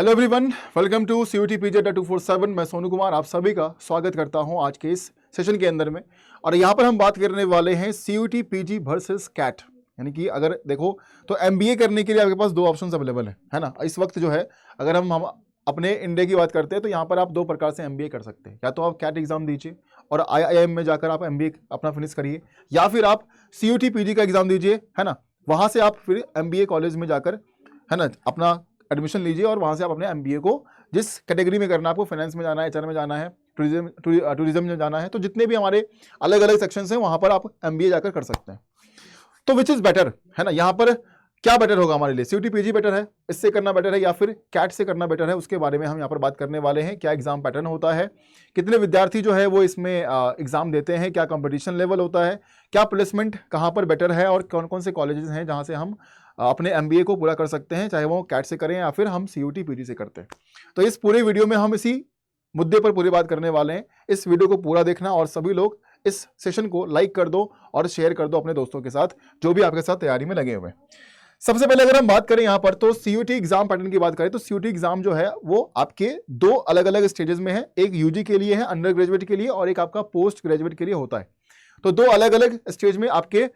Hello everyone, welcome to CUET PG 247। मैं सोनू कुमार आप सभी का स्वागत करता हूं आज के इस सेशन के अंदर में। और यहां पर हम बात करने वाले हैं CUET PG वर्सेस कैट। यानी कि अगर देखो तो MBA करने के लिए आपके पास दो ऑप्शंस अवेलेबल है ना। इस वक्त जो है अगर हम अपने इंडिया की बात करते हैं तो यहाँ पर आप दो प्रकार से MBA कर सकते हैं। या तो आप कैट एग्जाम दीजिए और IIM में जाकर आप MBA अपना फिनिश करिए, या फिर आप CUET PG का एग्जाम दीजिए, है ना। वहाँ से आप फिर MBA कॉलेज में जाकर, है ना, अपना एडमिशन लीजिए और वहाँ से आप अपने MBA को जिस कैटेगरी में करना है, आपको फाइनेंस में जाना है, HR में जाना है, टूरिज्म में जाना है, तो जितने भी हमारे अलग अलग सेक्शंस हैं वहाँ पर आप MBA जाकर कर सकते हैं। तो विच इज़ बेटर, है ना, यहाँ पर क्या बेटर होगा हमारे लिए? CUET PG बेटर है, इससे करना बेटर है, या फिर कैट से करना बेटर है? उसके बारे में हम यहाँ पर बात करने वाले हैं। क्या एग्जाम पैटर्न होता है, कितने विद्यार्थी जो है वो इसमें एग्जाम देते हैं, क्या कंपटीशन लेवल होता है, क्या प्लेसमेंट कहाँ पर बेटर है, और कौन कौन से कॉलेजेस हैं जहाँ से हम अपने MBA को पूरा कर सकते हैं, चाहे वो कैट से करें या फिर हम CUET PG से करते हैं। तो इस पूरे वीडियो में हम इसी मुद्दे पर पूरी बात करने वाले हैं। इस वीडियो को पूरा देखना और सभी लोग इस सेशन को लाइक कर दो और शेयर कर दो अपने दोस्तों के साथ जो भी आपके साथ तैयारी में लगे हुए हैं। सबसे पहले अगर हम बात करें यहाँ पर तो CUET एग्जाम पैटर्न की बात करें तो CUET एग्जाम जो है वो आपके दो अलग अलग स्टेजेस में है। एक UG के लिए है, अंडर ग्रेजुएट के लिए, और एक आपका पोस्ट ग्रेजुएट के लिए होता है। तो दो अलग अलग स्टेज में आपके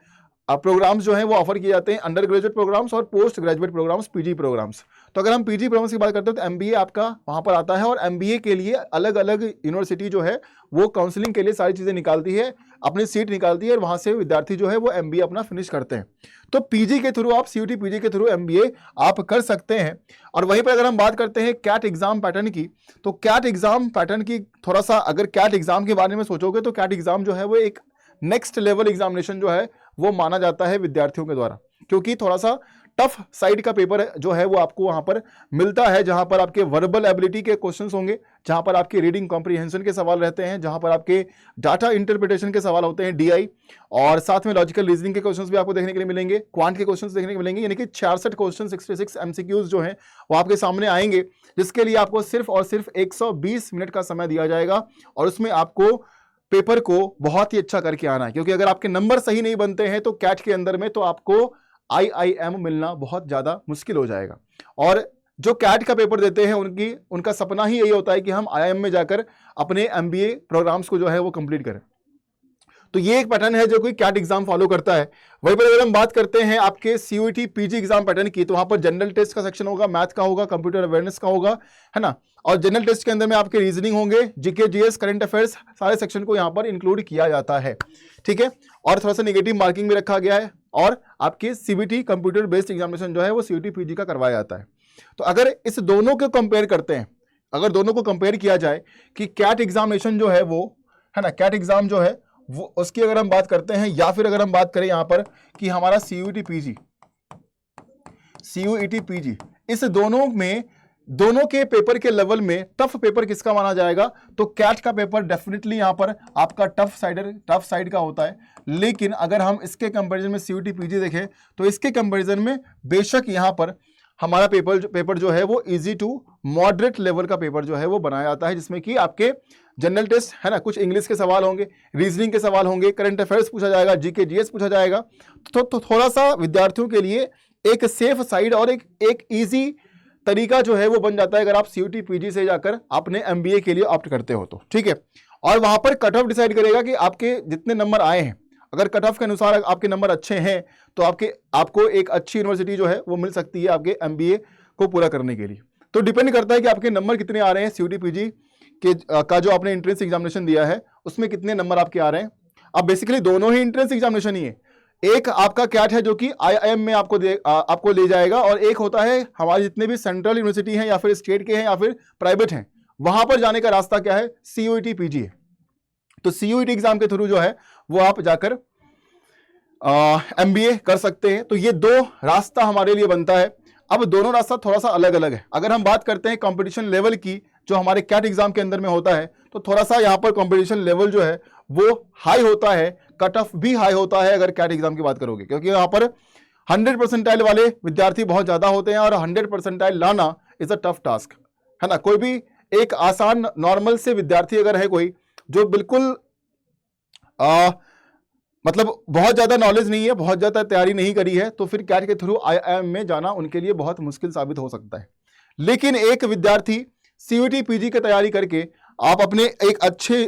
प्रोग्राम्स जो हैं वो ऑफर किए जाते हैं, अंडर ग्रेजुएट प्रोग्राम्स और post graduate programs, PG programs. तो अगर हम PG प्रोग्राम्स की बात करते हैं तो MBA आपका वहां पर आता है, और MBA के लिए अलग अलग यूनिवर्सिटी जो है वो काउंसलिंग के लिए सारी चीजें निकालती है, अपनी सीट निकालती है, और वहां से विद्यार्थी जो है वो MBA अपना फिनिश करते हैं। तो PG के थ्रू आप CUET PG के थ्रू MBA आप कर सकते हैं। और वहीं पर अगर हम बात करते हैं कैट एग्जाम पैटर्न की, तो कैट एग्जाम पैटर्न की थोड़ा सा अगर कैट एग्जाम के बारे में सोचोगे तो कैट एग्जाम जो है वो एक नेक्स्ट लेवल एग्जामिनेशन जो है वो माना जाता है विद्यार्थियों के द्वारा, क्योंकि थोड़ा सा टफ साइड का पेपर जो है वो आपको वहां पर मिलता है, जहां पर आपके वर्बल एबिलिटी के क्वेश्चंस होंगे, जहां पर आपके रीडिंग कॉम्प्रिहेंशन के सवाल रहते हैं, जहां पर आपके डाटा इंटरप्रिटेशन के सवाल होते हैं, DI, और साथ में लॉजिकल रीजनिंग के क्वेश्चंस भी आपको देखने के लिए मिलेंगे, क्वांट के क्वेश्चंस देखने को मिलेंगे। यानी कि 66 क्वेश्चन, 66 MCQs जो हैं वो आपके सामने आएंगे, जिसके लिए आपको सिर्फ और सिर्फ 120 मिनट का समय दिया जाएगा, और उसमें आपको पेपर को बहुत ही अच्छा करके आना है। क्योंकि अगर आपके नंबर सही नहीं बनते हैं तो कैट के अंदर में तो आपको IIM मिलना बहुत ज्यादा मुश्किल हो जाएगा। और जो कैट का पेपर देते हैं उनका सपना ही यही होता है कि हम IIM में जाकर अपने MBA प्रोग्राम्स को जो है वो कंप्लीट करें। तो ये एक पैटर्न है जो कोई कैट एग्जाम फॉलो करता है। वहीं पर अगर हम बात करते हैं आपके CUET PG एग्जाम पैटर्न की, तो वहां पर जनरल टेस्ट का सेक्शन होगा, मैथ का होगा, कंप्यूटर अवेयरनेस का होगा, है ना। और जनरल टेस्ट के अंदर में आपके रीजनिंग होंगे, GK GS करंट अफेयर्स, सारे सेक्शन को यहाँ पर इंक्लूड किया जाता है, ठीक है। और थोड़ा सा नेगेटिव मार्किंग भी रखा गया है, और आपके CBT कंप्यूटर बेस्ड एग्जामिनेशन जो है वो CUET PG का करवाया जाता है। तो अगर इस दोनों को कंपेयर करते हैं, अगर दोनों को कंपेयर किया जाए कि कैट एग्जामिनेशन जो है वो, है ना, कैट एग्जाम जो है वो उसकी अगर हम बात करते हैं, या फिर अगर हम बात करें यहां पर कि हमारा CUET PG, इस दोनों में, दोनों के पेपर के लेवल में टफ पेपर किसका माना जाएगा? तो कैट का पेपर डेफिनेटली यहां पर आपका टफ साइड का होता है। लेकिन अगर हम इसके कंपैरिजन में CUET PG देखें तो इसके कंपैरिजन में बेशक यहां पर हमारा पेपर जो है वो इजी टू मॉडरेट लेवल का पेपर जो है वो बनाया जाता है, जिसमें कि आपके जनरल टेस्ट, है ना, कुछ इंग्लिश के सवाल होंगे, रीजनिंग के सवाल होंगे, करंट अफेयर्स पूछा जाएगा, GK GS पूछा जाएगा। तो थोड़ा सा विद्यार्थियों के लिए एक सेफ साइड और एक इजी तरीका जो है वो बन जाता है अगर आप CUET PG से जाकर अपने MBA के लिए ऑप्ट करते हो तो, ठीक है। और वहां पर कट ऑफ डिसाइड करेगा कि आपके जितने नंबर आए हैं, अगर कट ऑफ के अनुसार आपके नंबर अच्छे हैं तो आपको एक अच्छी यूनिवर्सिटी जो है वो मिल सकती है आपके MBA को पूरा करने के लिए। तो डिपेंड करता है कि आपके नंबर कितने आ रहे हैं CUET PG का जो आपने एंट्रेंस एग्जामिनेशन दिया है उसमें कितने नंबर आपके आ रहे हैं। अब बेसिकली दोनों ही एंट्रेंस एग्जामिनेशन ही है, एक आपका कैट है जो कि IIM में आपको ले जाएगा, और एक होता है हमारे जितने भी सेंट्रल यूनिवर्सिटी हैं या फिर स्टेट के हैं या फिर प्राइवेट हैं, वहां पर जाने का रास्ता क्या है? CUET PG है। तो CUET एग्जाम के थ्रू जो है वो आप जाकर MBA कर सकते हैं। तो ये दो रास्ता हमारे लिए बनता है। अब दोनों रास्ता थोड़ा सा अलग अलग है। अगर हम बात करते हैं कंपटीशन लेवल की, जो हमारे कैट एग्जाम के अंदर में होता है, तो थोड़ा सा यहाँ पर कंपटीशन लेवल जो है वो हाई होता है, कट ऑफ भी हाई होता है अगर कैट एग्जाम की बात करोगे, क्योंकि यहाँ पर 100% वाले विद्यार्थी बहुत ज्यादा होते हैं, और 100% लाना इज अ टफ टास्क, है ना। कोई भी एक आसान नॉर्मल से विद्यार्थी अगर है कोई जो बिल्कुल मतलब बहुत ज्यादा नॉलेज नहीं है, बहुत ज्यादा तैयारी नहीं करी है, तो फिर कैट के थ्रू IIM में जाना उनके लिए बहुत मुश्किल साबित हो सकता है। लेकिन एक विद्यार्थी सीयूटी पीजी की तैयारी करके आप अपने एक अच्छे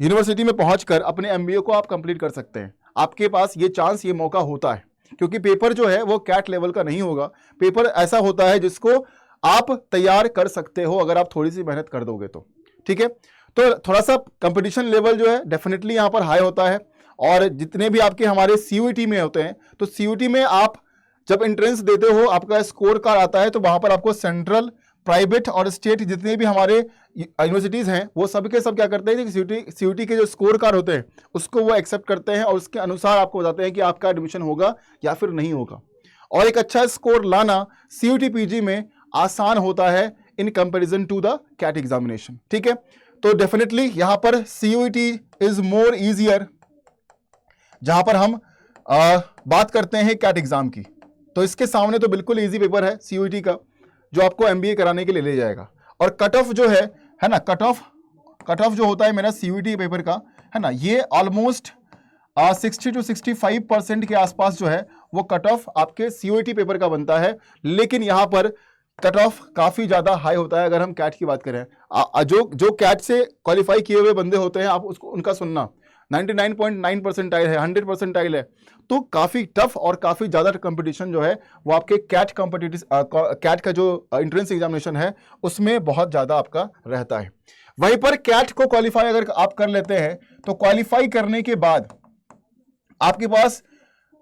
यूनिवर्सिटी में पहुंचकर अपने एमबीए को आप कंप्लीट कर सकते हैं। आपके पास ये चांस, ये मौका होता है, क्योंकि पेपर जो है वो कैट लेवल का नहीं होगा। पेपर ऐसा होता है जिसको आप तैयार कर सकते हो अगर आप थोड़ी सी मेहनत कर दोगे तो। ठीक है, तो थोड़ा सा कंपटीशन लेवल जो है डेफिनेटली यहाँ पर हाई होता है। और जितने भी आपके हमारे सीयूईटी में होते हैं, तो सीयूईटी में आप जब एंट्रेंस देते हो, आपका स्कोर कार्ड आता है, तो वहां पर आपको सेंट्रल, प्राइवेट और स्टेट जितने भी हमारे यूनिवर्सिटीज हैं वो सब के सब क्या करते हैं कि सीयूटी के जो स्कोर कार्ड होते हैं उसको वो एक्सेप्ट करते हैं और उसके अनुसार आपको बताते हैं कि आपका एडमिशन होगा या फिर नहीं होगा। और एक अच्छा स्कोर लाना सीयूटी पीजी में आसान होता है in comparison to the CAT examination. ठीक है, तो डेफिनेटली यहां पर सीयूटी इज मोर इजियर। जहां पर हम बात करते हैं कैट एग्जाम की, तो इसके सामने तो बिल्कुल इजी पेपर है सीयूटी का, जो आपको एमबीए कराने के लिए ले जाएगा। और कट ऑफ जो है ना, कट ऑफ जो होता है मेरा सीयूटी पेपर का, है ना, ये ऑलमोस्ट 60 to 65% के आसपास जो है वो कट ऑफ आपके सीयूटी पेपर का बनता है। लेकिन यहां पर कट ऑफ काफी ज्यादा हाई होता है अगर हम कैट की बात करें। जो कैट से क्वालिफाई किए हुए बंदे होते हैं, आप उसको उनका सुनना 99.9 परसेंटाइल है, 100 परसेंटाइल है, तो काफी टफ और काफी ज्यादा कंपटीशन जो है वो आपके कैट का जो एंट्रेंस एग्जामिनेशन है उसमें बहुत ज्यादा आपका रहता है। वहीं पर कैट को क्वालिफाई अगर आप कर लेते हैं तो क्वालिफाई करने के बाद आपके पास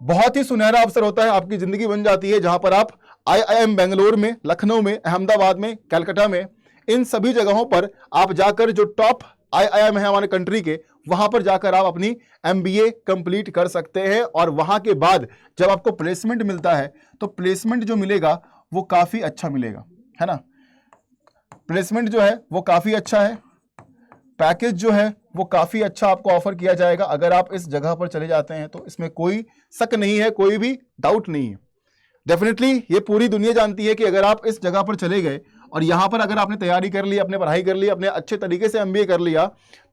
बहुत ही सुनहरा अवसर होता है, आपकी जिंदगी बन जाती है, जहां पर आप IIM बेंगलोर में, लखनऊ में, अहमदाबाद में, कलकत्ता में, इन सभी जगहों पर आप जाकर जो टॉप IIM है हमारे कंट्री के, वहां पर जाकर आप अपनी MBA कंप्लीट कर सकते हैं। और वहां के बाद जब आपको प्लेसमेंट मिलता है तो प्लेसमेंट जो मिलेगा वो काफी अच्छा मिलेगा, है ना। प्लेसमेंट जो है वो काफी अच्छा है, पैकेज जो है वो काफी अच्छा आपको ऑफर किया जाएगा अगर आप इस जगह पर चले जाते हैं, तो इसमें कोई शक नहीं है, कोई भी डाउट नहीं है। डेफिनेटली ये पूरी दुनिया जानती है कि अगर आप इस जगह पर चले गए और यहां पर अगर आपने तैयारी कर ली, अपने पढ़ाई कर ली, अपने अच्छे तरीके से MBA कर लिया,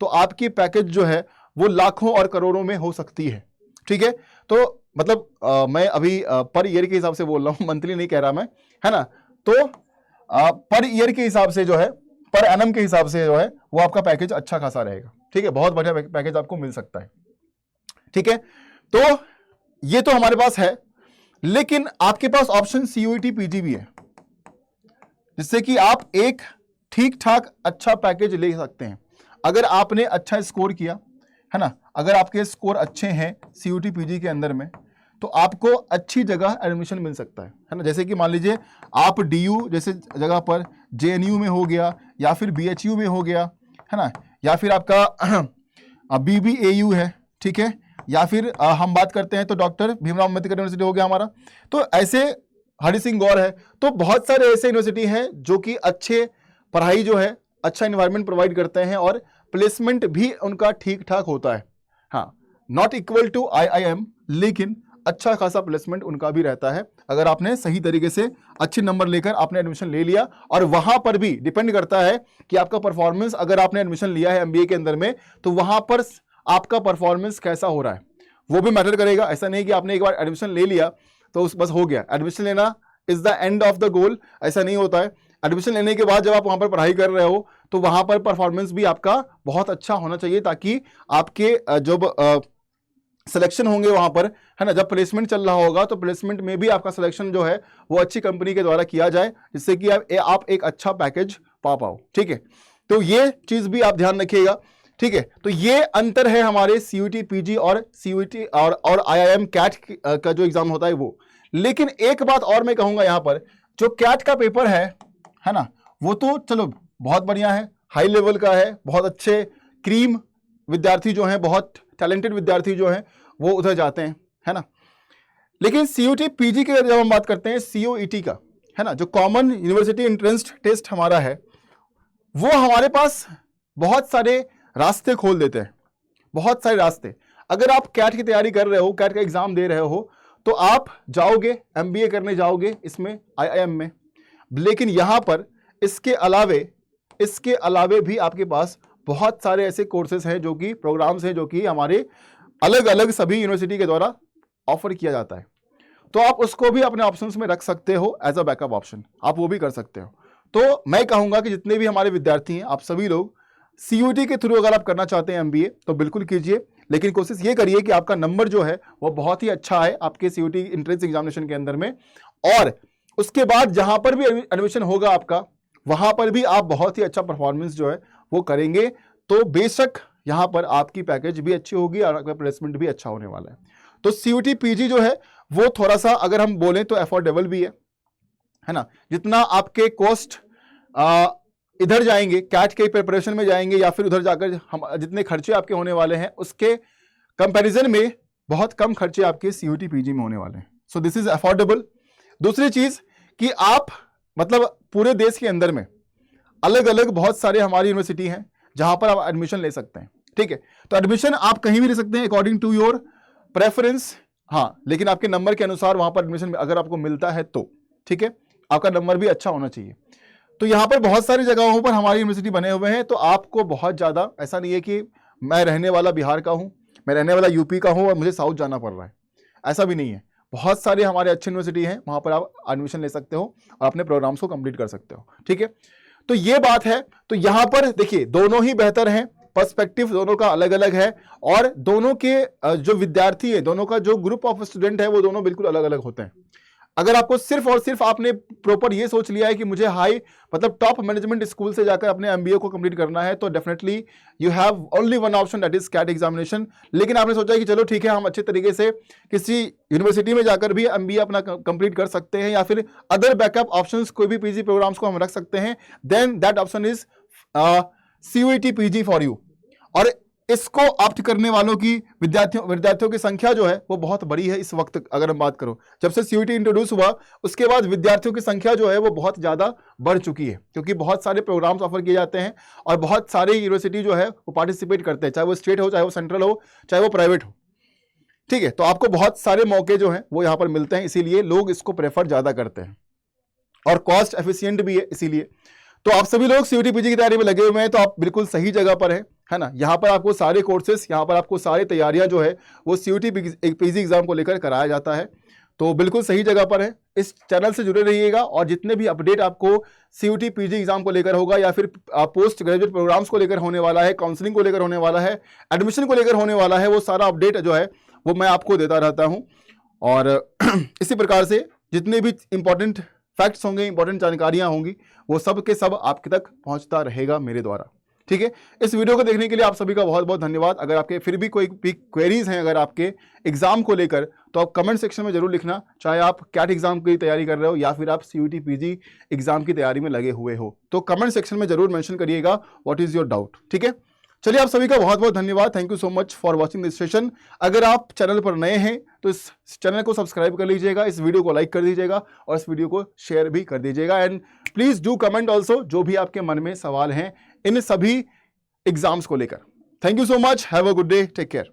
तो आपकी पैकेज जो है वो लाखों और करोड़ों में हो सकती है। ठीक है, तो मतलब मैं अभी पर ईयर के हिसाब से बोल रहा हूं, मंथली नहीं कह रहा मैं, है ना। तो पर ईयर के हिसाब से जो है, पर एनम के हिसाब से जो है वो आपका पैकेज अच्छा खासा रहेगा। ठीक है, बहुत बढ़िया पैकेज आपको मिल सकता है। ठीक है, तो ये तो हमारे पास है, लेकिन आपके पास ऑप्शन सीयूईटी पीजी भी है, जिससे कि आप एक ठीक ठाक अच्छा पैकेज ले सकते हैं। अगर आपने अच्छा स्कोर किया, है ना, अगर आपके स्कोर अच्छे हैं सीयूटी पीजी के अंदर में, तो आपको अच्छी जगह एडमिशन मिल सकता है ना। जैसे कि मान लीजिए आप DU जैसे जगह पर, JNU में हो गया, या फिर BHU में हो गया, है ना, या फिर आपका BBAU है, ठीक है, या फिर हम बात करते हैं तो डॉक्टर भीमराव अम्बेडकर यूनिवर्सिटी हो गया हमारा, तो ऐसे हरि सिंह गौर है, तो बहुत सारे ऐसे यूनिवर्सिटी हैं जो कि अच्छे पढ़ाई जो है, अच्छा एनवायरनमेंट प्रोवाइड करते हैं और प्लेसमेंट भी उनका ठीक ठाक होता है। हाँ, नॉट इक्वल टू IIM, लेकिन अच्छा खासा प्लेसमेंट उनका भी रहता है अगर आपने सही तरीके से अच्छे नंबर लेकर आपने एडमिशन ले लिया। और वहां पर भी डिपेंड करता है कि आपका परफॉर्मेंस, अगर आपने एडमिशन लिया है MBA के अंदर में, तो वहां पर आपका परफॉर्मेंस कैसा हो रहा है वो भी मैटर करेगा। ऐसा नहीं कि आपने एक बार एडमिशन ले लिया तो बस हो गया, एडमिशन लेना is the end of the goal, ऐसा नहीं होता है। एडमिशन लेने के बाद जब आप वहां पर पढ़ाई कर रहे हो तो वहां पर परफॉर्मेंस भी आपका बहुत अच्छा होना चाहिए, ताकि आपके जब सिलेक्शन होंगे वहां पर, है ना, जब प्लेसमेंट चल रहा होगा तो प्लेसमेंट में भी आपका सिलेक्शन जो है वो अच्छी कंपनी के द्वारा किया जाए, जिससे कि आप एक अच्छा पैकेज पा पाओ। ठीक है, तो ये चीज भी आप ध्यान रखिएगा। ठीक है, तो ये अंतर है हमारे सीयूटी पीजी और सीयूटी और IIM कैट का जो एग्जाम होता है वो। लेकिन एक बात और मैं कहूंगा, यहां पर जो कैट का पेपर है ना, वो तो चलो बहुत बढ़िया है, हाई लेवल का है, बहुत अच्छे क्रीम विद्यार्थी जो हैं, बहुत टैलेंटेड विद्यार्थी जो हैं वो उधर जाते हैं, है ना। लेकिन सीयूटी पीजी की जब हम बात करते हैं, COET का, है ना, जो कॉमन यूनिवर्सिटी एंट्रेंस टेस्ट हमारा है, वो हमारे पास बहुत सारे रास्ते खोल देते हैं, बहुत सारे रास्ते। अगर आप कैट की तैयारी कर रहे हो, कैट का एग्जाम दे रहे हो, तो आप जाओगे MBA करने जाओगे इसमें IIM में, लेकिन यहां पर इसके अलावे भी आपके पास बहुत सारे ऐसे कोर्सेज हैं, जो कि प्रोग्राम्स हैं, जो कि हमारे अलग अलग सभी यूनिवर्सिटी के द्वारा ऑफर किया जाता है। तो आप उसको भी अपने ऑप्शंस में रख सकते हो एज अ बैकअप ऑप्शन, आप वो भी कर सकते हो। तो मैं कहूंगा कि जितने भी हमारे विद्यार्थी हैं, आप सभी लोग CUET के थ्रू अगर आप करना चाहते हैं MBA तो बिल्कुल कीजिए, लेकिन कोशिश ये करिए कि आपका नंबर जो है वो बहुत ही अच्छा है आपके CUET एंट्रेंस एग्जामिनेशन के अंदर में, और उसके बाद जहां पर भी एडमिशन होगा आपका, वहां पर भी आप बहुत ही अच्छा परफॉर्मेंस जो है वो करेंगे, तो बेशक यहां पर आपकी पैकेज भी अच्छी होगी और आपका प्लेसमेंट भी अच्छा होने वाला है। तो CUET PG जो है वो थोड़ा सा अगर हम बोलें तो अफोर्डेबल भी है ना। जितना आपके कॉस्ट इधर जाएंगे, कैट के प्रिपरेशन में जाएंगे या फिर उधर जाकर हम जितने खर्चे आपके होने वाले हैं उसके कंपैरिजन में बहुत कम खर्चे आपके CUET PG में होने वाले हैं। So this is affordable. दूसरी चीज कि आप मतलब पूरे देश के अंदर में अलग अलग बहुत सारे हमारी यूनिवर्सिटी हैं जहां पर आप एडमिशन ले सकते हैं, ठीक है। तो एडमिशन आप कहीं भी ले सकते हैं अकॉर्डिंग टू योर प्रेफरेंस, हाँ, लेकिन आपके नंबर के अनुसार वहां पर एडमिशन अगर आपको मिलता है तो ठीक है, आपका नंबर भी अच्छा होना चाहिए। तो यहाँ पर बहुत सारी जगहों पर हमारी यूनिवर्सिटी बने हुए हैं, तो आपको बहुत ज़्यादा ऐसा नहीं है कि मैं रहने वाला बिहार का हूँ, मैं रहने वाला यूपी का हूँ और मुझे साउथ जाना पड़ रहा है, ऐसा भी नहीं है। बहुत सारे हमारे अच्छे यूनिवर्सिटी हैं, वहाँ पर आप एडमिशन ले सकते हो और अपने प्रोग्राम्स को कंप्लीट कर सकते हो, ठीक है। तो ये बात है। तो यहाँ पर देखिए दोनों ही बेहतर हैं, पर्सपेक्टिव दोनों का अलग अलग है, और दोनों के जो विद्यार्थी है, दोनों का जो ग्रुप ऑफ स्टूडेंट है वो दोनों बिल्कुल अलग अलग होते हैं। अगर आपको सिर्फ और सिर्फ आपने प्रॉपर ये सोच लिया है कि मुझे हाई मतलब टॉप मैनेजमेंट स्कूल से जाकर अपने MBA को कंप्लीट करना है, तो definitely you have only one option, that is CAT examination. लेकिन आपने सोचा कि चलो ठीक है, हम अच्छे तरीके से किसी यूनिवर्सिटी में जाकर भी MBA अपना कंप्लीट कर सकते हैं, या फिर अदर बैकअप ऑप्शंस कोई भी PG प्रोग्राम्स को हम रख सकते हैं, then that option is CUET PG for you. और इसको ऑप्ट करने वालों की विद्यार्थियों की संख्या जो है वो बहुत बड़ी है इस वक्त। अगर हम बात करो, जब से CUET इंट्रोड्यूस हुआ उसके बाद विद्यार्थियों की संख्या जो है वो बहुत ज़्यादा बढ़ चुकी है, क्योंकि बहुत सारे प्रोग्राम्स ऑफर किए जाते हैं और बहुत सारे यूनिवर्सिटी जो है वो पार्टिसिपेट करते हैं, चाहे वो स्टेट हो, चाहे वो सेंट्रल हो, चाहे वो प्राइवेट हो, ठीक है। तो आपको बहुत सारे मौके जो हैं वो यहाँ पर मिलते हैं, इसीलिए लोग इसको प्रेफर ज़्यादा करते हैं, और कॉस्ट एफिशिएंट भी है इसीलिए। तो आप सभी लोग CUET PG की तैयारी में लगे हुए हैं, तो आप बिल्कुल सही जगह पर हैं, है ना। यहाँ पर आपको सारे कोर्सेज, यहाँ पर आपको सारी तैयारियां जो है वो CUET PG एग्जाम को लेकर कराया जाता है, तो बिल्कुल सही जगह पर है। इस चैनल से जुड़े रहिएगा, और जितने भी अपडेट आपको CUET PG एग्जाम को लेकर होगा, या फिर पोस्ट ग्रेजुएट प्रोग्राम्स को लेकर होने वाला है, काउंसलिंग को लेकर होने वाला है, एडमिशन को लेकर होने वाला है, वो सारा अपडेट जो है वो मैं आपको देता रहता हूँ। और इसी प्रकार से जितने भी इंपॉर्टेंट फैक्ट्स होंगे, इंपॉर्टेंट जानकारियां होंगी, वो सब के सब आपके तक पहुंचता रहेगा मेरे द्वारा, ठीक है। इस वीडियो को देखने के लिए आप सभी का बहुत बहुत धन्यवाद। अगर आपके फिर भी कोई भी क्वेरीज हैं अगर आपके एग्जाम को लेकर, तो आप कमेंट सेक्शन में जरूर लिखना, चाहे आप कैट एग्जाम की तैयारी कर रहे हो या फिर आप CUET PG एग्जाम की तैयारी में लगे हुए हो, तो कमेंट सेक्शन में जरूर मेंशन करिएगा व्हाट इज योर डाउट, ठीक है। चलिए, आप सभी का बहुत बहुत धन्यवाद। Thank you so much for watching this session. अगर आप चैनल पर नए हैं तो इस चैनल को सब्सक्राइब कर लीजिएगा, इस वीडियो को लाइक कर दीजिएगा और इस वीडियो को शेयर भी कर दीजिएगा, and please do comment also जो भी आपके मन में सवाल हैं इन सभी एग्जाम्स को लेकर। Thank you so much, have a good day, take care.